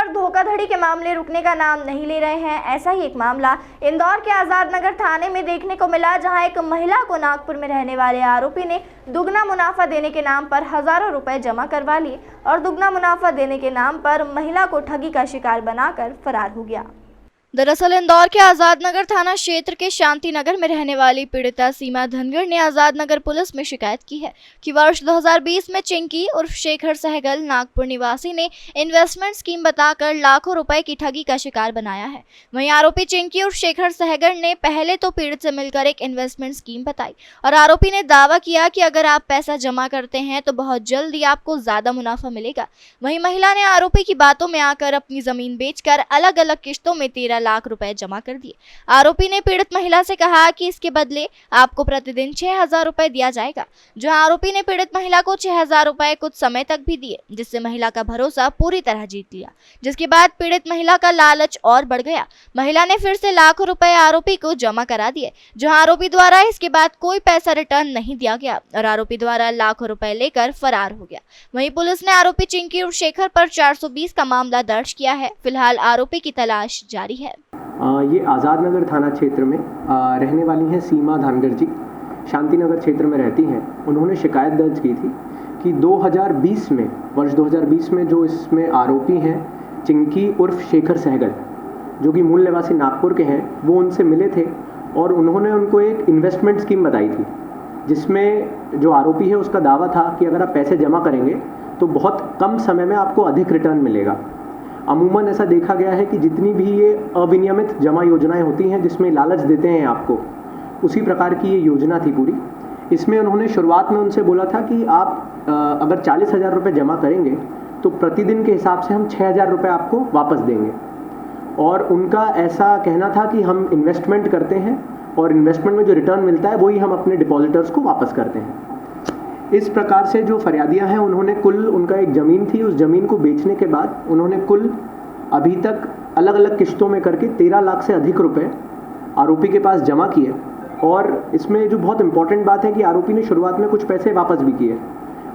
पर धोखाधड़ी के मामले रुकने का नाम नहीं ले रहे हैं। ऐसा ही एक मामला इंदौर के आजाद नगर थाने में देखने को मिला, जहां एक महिला को नागपुर में रहने वाले आरोपी ने दुगना मुनाफा देने के नाम पर हजारों रुपए जमा करवा लिए और दुगना मुनाफा देने के नाम पर महिला को ठगी का शिकार बनाकर फरार हो गया। दरअसल इंदौर के आजाद नगर थाना क्षेत्र के शांति नगर में रहने वाली पीड़िता सीमा धनगर ने आजाद नगर पुलिस में शिकायत की है कि वर्ष 2020 में चिंकी उर्फ शेखर सहगल नागपुर निवासी ने इन्वेस्टमेंट स्कीम बताकर लाखों रुपए की ठगी का शिकार बनाया है। वहीं आरोपी चिंकी उर्फ शेखर सहगल ने पहले तो पीड़ित से मिलकर एक इन्वेस्टमेंट स्कीम बताई और आरोपी ने दावा किया कि अगर आप पैसा जमा करते हैं तो बहुत जल्दी आपको ज्यादा मुनाफा मिलेगा। वहीं महिला ने आरोपी की बातों में आकर अपनी जमीन बेचकर अलग अलग किस्तों में 13 लाख रुपए जमा कर दिए। आरोपी ने पीड़ित महिला से कहा कि इसके बदले आपको प्रतिदिन 6,000 रुपए दिया जाएगा, जो आरोपी ने पीड़ित महिला को 6,000 रुपए कुछ समय तक भी दिए, जिससे महिला का भरोसा पूरी तरह जीत लिया। जिसके बाद पीड़ित महिला का लालच और बढ़ गया। महिला ने फिर से लाखों रुपए आरोपी को जमा करा दिए, जो आरोपी द्वारा इसके बाद कोई पैसा रिटर्न नहीं दिया गया और आरोपी द्वारा लाखों रुपए लेकर फरार हो गया। वहीं पुलिस ने आरोपी चिंकी और शेखर पर 420 का मामला दर्ज किया है। फिलहाल आरोपी की तलाश जारी है। ये आज़ाद नगर थाना क्षेत्र में रहने वाली हैं सीमा धनगर जी, शांति नगर क्षेत्र में रहती हैं। उन्होंने शिकायत दर्ज की थी कि 2020 में वर्ष 2020 में जो इसमें आरोपी हैं चिंकी उर्फ शेखर सहगल, जो कि मूल निवासी नागपुर के हैं, वो उनसे मिले थे और उन्होंने उनको एक इन्वेस्टमेंट स्कीम बताई थी, जिसमें जो आरोपी है उसका दावा था कि अगर आप पैसे जमा करेंगे तो बहुत कम समय में आपको अधिक रिटर्न मिलेगा। अमूमन ऐसा देखा गया है कि जितनी भी ये अविनियमित जमा योजनाएं होती हैं जिसमें लालच देते हैं आपको, उसी प्रकार की ये योजना थी पूरी। इसमें उन्होंने शुरुआत में उनसे बोला था कि आप अगर 40,000 रुपये जमा करेंगे तो प्रतिदिन के हिसाब से हम 6,000 रुपये आपको वापस देंगे। और उनका ऐसा कहना था कि हम इन्वेस्टमेंट करते हैं और इन्वेस्टमेंट में जो रिटर्न मिलता है वही हम अपने डिपॉजिटर्स को वापस करते हैं। इस प्रकार से जो फरियादियां हैं, उन्होंने कुल, उनका एक ज़मीन थी, उस ज़मीन को बेचने के बाद उन्होंने कुल अभी तक अलग अलग किस्तों में करके 13 लाख से अधिक रुपए आरोपी के पास जमा किए। और इसमें जो बहुत इंपॉर्टेंट बात है कि आरोपी ने शुरुआत में कुछ पैसे वापस भी किए,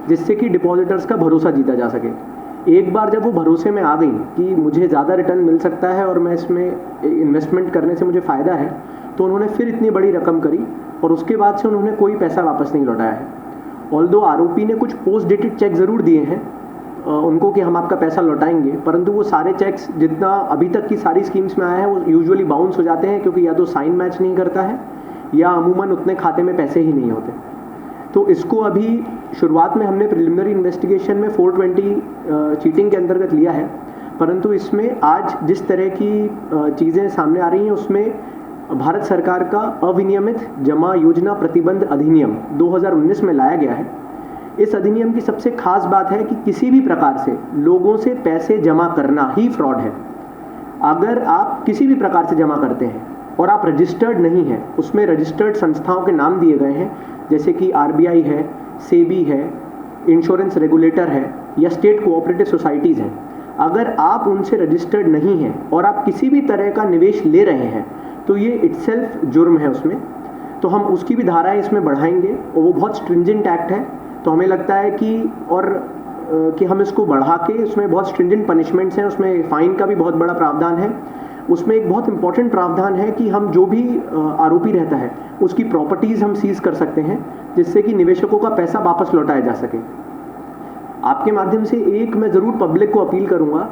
जिससे कि डिपॉजिटर्स का भरोसा जीता जा सके। एक बार जब वो भरोसे में आ गई कि मुझे ज़्यादा रिटर्न मिल सकता है और मैं इसमें इन्वेस्टमेंट करने से मुझे फ़ायदा है, तो उन्होंने फिर इतनी बड़ी रकम करी और उसके बाद से उन्होंने कोई पैसा वापस नहीं लौटाया है। ऑल्दो आरोपी ने कुछ पोस्ट डेटेड चेक ज़रूर दिए हैं उनको कि हम आपका पैसा लौटाएंगे, परंतु वो सारे चेक्स जितना अभी तक की सारी स्कीम्स में आया है वो यूजुअली बाउंस हो जाते हैं, क्योंकि या तो साइन मैच नहीं करता है या अमूमन उतने खाते में पैसे ही नहीं होते। तो इसको अभी शुरुआत में हमने प्रिलिमिनरी इन्वेस्टिगेशन में 420 चीटिंग के अंतर्गत लिया है, परंतु इसमें आज जिस तरह की चीज़ें सामने आ रही हैं उसमें भारत सरकार का अविनियमित जमा योजना प्रतिबंध अधिनियम 2019 में लाया गया है। इस अधिनियम की सबसे खास बात है कि किसी भी प्रकार से लोगों से पैसे जमा करना ही फ्रॉड है। अगर आप किसी भी प्रकार से जमा करते हैं और आप रजिस्टर्ड नहीं हैं, उसमें रजिस्टर्ड संस्थाओं के नाम दिए गए हैं, जैसे कि RBI है, सेबी है, इंश्योरेंस रेगुलेटर है या स्टेट कोऑपरेटिव सोसाइटीज़ हैं, अगर आप उनसे रजिस्टर्ड नहीं हैं और आप किसी भी तरह का निवेश ले रहे हैं तो ये इटसेल्फ जुर्म है उसमें। तो हम उसकी भी धाराएं इसमें बढ़ाएंगे और वो बहुत स्ट्रिंजेंट एक्ट है, तो हमें लगता है कि हम इसको बढ़ा के उसमें बहुत स्ट्रिंजेंट पनिशमेंट्स हैं, उसमें फ़ाइन का भी बहुत बड़ा प्रावधान है। उसमें एक बहुत इंपॉर्टेंट प्रावधान है कि हम जो भी आरोपी रहता है उसकी प्रॉपर्टीज़ हम सीज कर सकते हैं, जिससे कि निवेशकों का पैसा वापस लौटाया जा सके। आपके माध्यम से एक मैं ज़रूर पब्लिक को अपील करूँगा,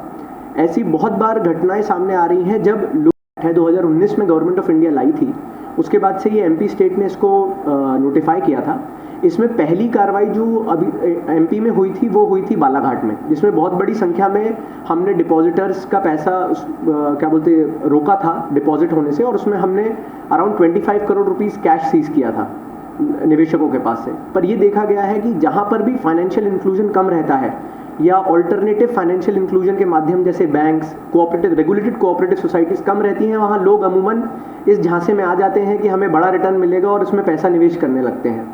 ऐसी बहुत बार घटनाएं सामने आ रही हैं जब लोग 2019 में गवर्नमेंट ऑफ इंडिया लाई थी, उसके बाद से ये MP स्टेट ने इसको नोटिफाई किया था। इसमें पहली कार्रवाई जो अभी MP में हुई थी वो हुई थी बालाघाट में, जिसमें बहुत बड़ी संख्या में हमने डिपॉजिटर्स का पैसा रोका था डिपॉजिट होने से, और उसमें हमने around 25 crore rupees cash seize किया था निवेशकों के पास से। पर ये देखा गया है कि जहाँ पर भी फाइनेंशियल इंक्लूजन कम रहता है या ऑल्टरनेटिव फाइनेंशियल इंक्लूजन के माध्यम जैसे banks, cooperative, regulated cooperative societies कम रहती हैं, वहाँ लोग अमूमन इस झांसे में आ जाते हैं कि हमें बड़ा रिटर्न मिलेगा और इसमें पैसा निवेश करने लगते हैं।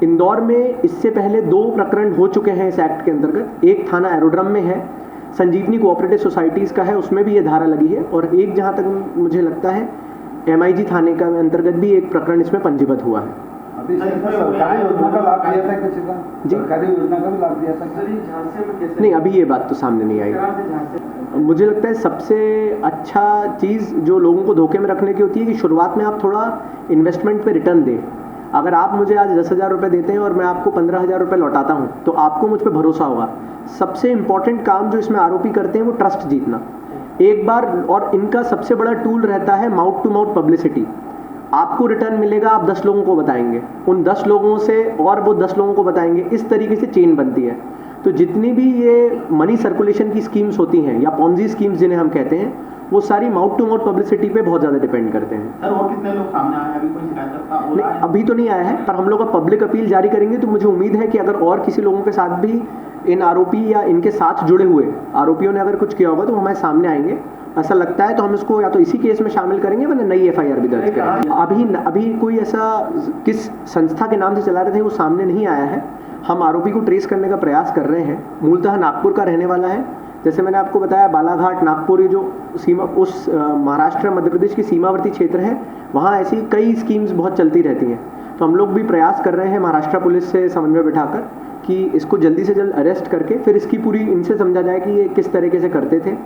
इंदौर में इससे पहले 2 प्रकरण हो चुके हैं इस एक्ट के अंतर्गत। एक थाना एरोड्रम में है, संजीवनी कोऑपरेटिव सोसाइटीज़ का है, उसमें भी ये धारा लगी है, और एक जहाँ तक मुझे लगता है MIG थाने का अंतर्गत भी एक प्रकरण इसमें पंजीबद्ध हुआ है। सरकारी योजना का लाभ लिया था किसी का? जी, सरकारी योजना का भी लाभ लिया था? नहीं, अभी ये बात तो सामने नहीं आई। मुझे लगता है सबसे अच्छा चीज़ जो लोगों को धोखे में रखने की होती है कि शुरुआत में आप थोड़ा इन्वेस्टमेंट पे रिटर्न दें। अगर आप मुझे आज 10,000 रुपये देते हैं और मैं आपको 15,000 रुपये लौटाता हूँ तो आपको मुझ पर भरोसा होगा। सबसे इम्पॉर्टेंट काम जो इसमें आरोपी करते हैं वो ट्रस्ट जीतना एक बार, और इनका सबसे बड़ा टूल रहता है माउथ टू माउथ पब्लिसिटी। आपको रिटर्न मिलेगा, आप 10 लोगों को बताएंगे, उन 10 लोगों से और वो 10 लोगों को बताएंगे, इस तरीके से चेन बनती है। तो जितनी भी ये मनी सर्कुलेशन की स्कीम्स होती हैं या पॉन्जी स्कीम्स जिन्हें हम कहते हैं, वो सारी माउथ टू माउथ पब्लिसिटी पे बहुत ज़्यादा डिपेंड करते हैं। सर और कितने लोग सामने आए हैं? अभी कोई शिकायत करता नहीं, अभी तो नहीं आया है, पर हम लोग अब पब्लिक अपील जारी करेंगे तो मुझे उम्मीद है कि अगर और किसी लोगों के साथ भी इन आरोपी या इनके साथ जुड़े हुए आरोपियों ने अगर कुछ किया होगा तो हमारे सामने आएंगे। ऐसा लगता है तो हम इसको या तो इसी केस में शामिल करेंगे वरना नई FIR भी दर्ज करेंगे। अभी कोई ऐसा किस संस्था के नाम से चला रहे थे वो सामने नहीं आया है। हम आरोपी को ट्रेस करने का प्रयास कर रहे हैं। मूलतः नागपुर का रहने वाला है। जैसे मैंने आपको बताया, बालाघाट नागपुर ये जो सीमा उस महाराष्ट्र मध्य प्रदेश की सीमावर्ती क्षेत्र है, वहाँ ऐसी कई स्कीम्स बहुत चलती रहती हैं। तो हम लोग भी प्रयास कर रहे हैं महाराष्ट्र पुलिस से समन्वय बिठाकर कि इसको जल्दी से जल्द अरेस्ट करके फिर इसकी पूरी इनसे समझा जाए कि ये किस तरीके से करते थे।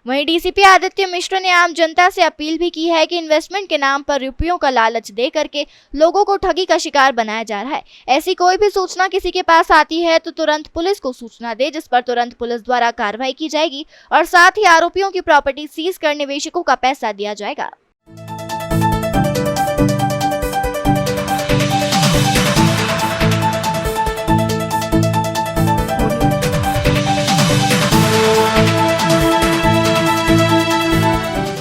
वहीं DCP आदित्य मिश्र ने आम जनता से अपील भी की है कि इन्वेस्टमेंट के नाम पर रुपयों का लालच दे करके लोगों को ठगी का शिकार बनाया जा रहा है। ऐसी कोई भी सूचना किसी के पास आती है तो तुरंत पुलिस को सूचना दे, जिस पर तुरंत पुलिस द्वारा कार्रवाई की जाएगी और साथ ही आरोपियों की प्रॉपर्टी सीज कर निवेशकों का पैसा दिया जाएगा।